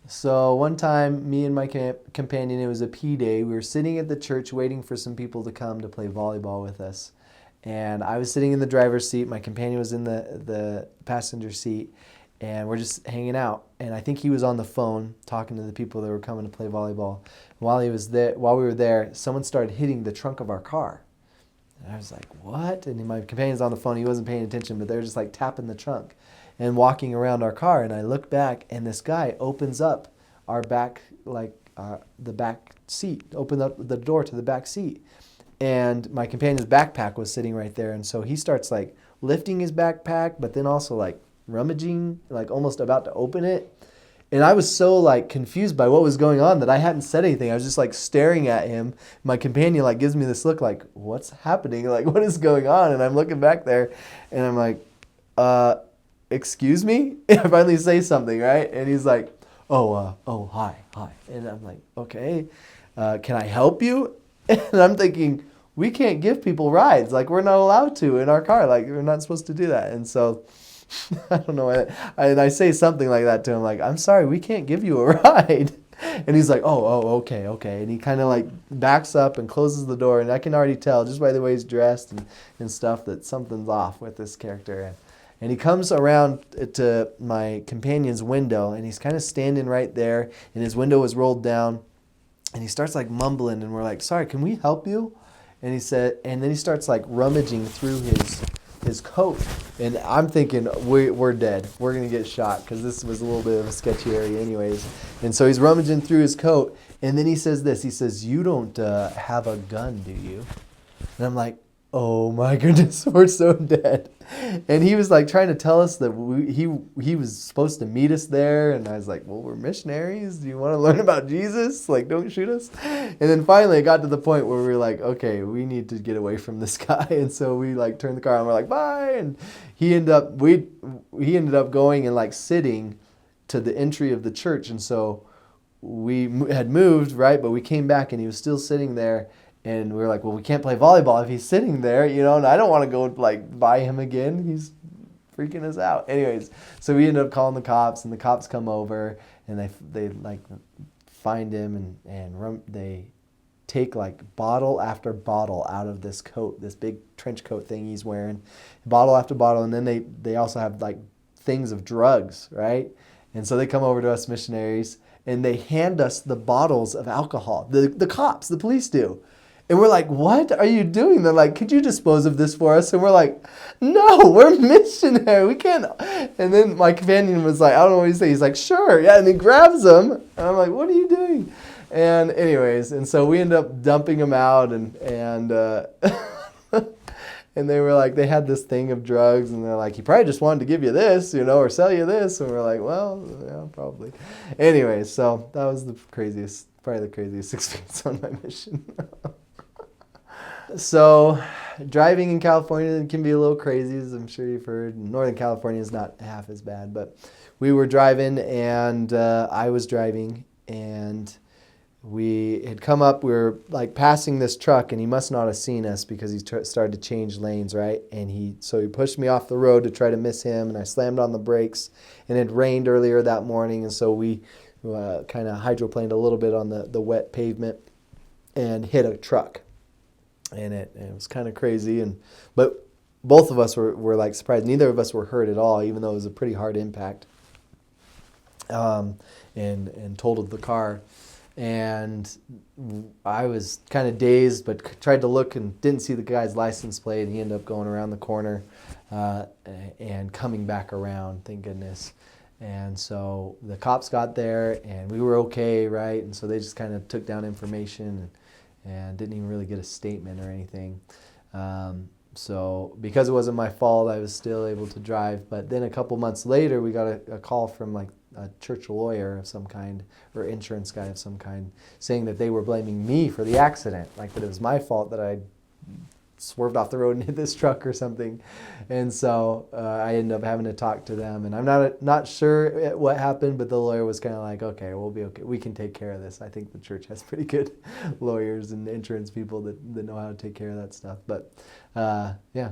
So one time, me and my companion, it was a P day. We were sitting at the church waiting for some people to come to play volleyball with us. And I was sitting in the driver's seat. My companion was in the passenger seat. And we're just hanging out. And I think he was on the phone talking to the people that were coming to play volleyball. While we were there, someone started hitting the trunk of our car. And I was like, what? And my companion's on the phone. He wasn't paying attention, but they were just like tapping the trunk and walking around our car. And I look back, and this guy opens up our back, the back seat, opened up the door to the back seat. And my companion's backpack was sitting right there. And so he starts like lifting his backpack, but then also like rummaging, like almost about to open it. And I was so like confused by what was going on that I hadn't said anything. I was just like staring at him. My companion like gives me this look like, what's happening? Like, what is going on? And I'm looking back there and I'm like, excuse me? And I finally say something, right? And he's like, hi. And I'm like, okay, can I help you? And I'm thinking, we can't give people rides. Like, we're not allowed to in our car. Like, we're not supposed to do that. And so I don't know. And I say something like that to him, like, I'm sorry, we can't give you a ride. And he's like, okay. And he kind of like backs up and closes the door. And I can already tell just by the way he's dressed and stuff that something's off with this character. And he comes around to my companion's window, and he's kind of standing right there, and his window is rolled down. And he starts like mumbling, and we're like, sorry, can we help you? And and then he starts like rummaging through his coat. And I'm thinking, we're dead. We're going to get shot because this was a little bit of a sketchy area anyways. And so he's rummaging through his coat. And then he says this. He says, you don't have a gun, do you? And I'm like, oh my goodness, we're so dead. And he was like trying to tell us that he was supposed to meet us there. And I was like, well, we're missionaries. Do you want to learn about Jesus? Like, don't shoot us. And then finally it got to the point where we were like, okay, we need to get away from this guy. And so we like turned the car on. We're like, bye. And he ended up going and like sitting to the entry of the church. And so we had moved, right? But we came back and he was still sitting there. And we were like, well, we can't play volleyball if he's sitting there, and I don't want to go like by him again. He's freaking us out. Anyways, so we ended up calling the cops, and the cops come over, and they like find him, and they take like bottle after bottle out of this coat, this big trench coat thing he's wearing, bottle after bottle, and then they also have like things of drugs, right? And so they come over to us missionaries, and they hand us the bottles of alcohol. The cops, the police do. And we're like, what are you doing? They're like, could you dispose of this for us? And we're like, no, we're missionary. We can't. And then my companion was like, I don't know what he's saying. He's like, sure. Yeah. And he grabs them. And I'm like, what are you doing? And anyways, and so we end up dumping them out. And and they were like, they had this thing of drugs. And they're like, he probably just wanted to give you this, or sell you this. And we're like, well, yeah, probably. Anyways, so that was probably the craziest experience on my mission. So driving in California can be a little crazy, as I'm sure you've heard. Northern California is not half as bad, but we were driving, and I was driving, and we had come up. We were like passing this truck, and he must not have seen us because he started to change lanes, right? And so he pushed me off the road to try to miss him, and I slammed on the brakes. And it rained earlier that morning, and so we kind of hydroplaned a little bit on the wet pavement and hit a truck. And it was kind of crazy, but both of us were like surprised. Neither of us were hurt at all, even though it was a pretty hard impact, and totaled the car. And I was kind of dazed, but tried to look and didn't see the guy's license plate. And he ended up going around the corner and coming back around. Thank goodness. And so the cops got there, and we were okay, right? And so they just kind of took down information and didn't even really get a statement or anything. So because it wasn't my fault, I was still able to drive. But then a couple months later, we got a call from like a church lawyer of some kind, or insurance guy of some kind, saying that they were blaming me for the accident, like that it was my fault that I swerved off the road and hit this truck or something. And so I ended up having to talk to them, and I'm not sure what happened, but the lawyer was kind of like, okay, we'll be okay. We can take care of this. I think the church has pretty good lawyers and insurance people that know how to take care of that stuff. But yeah,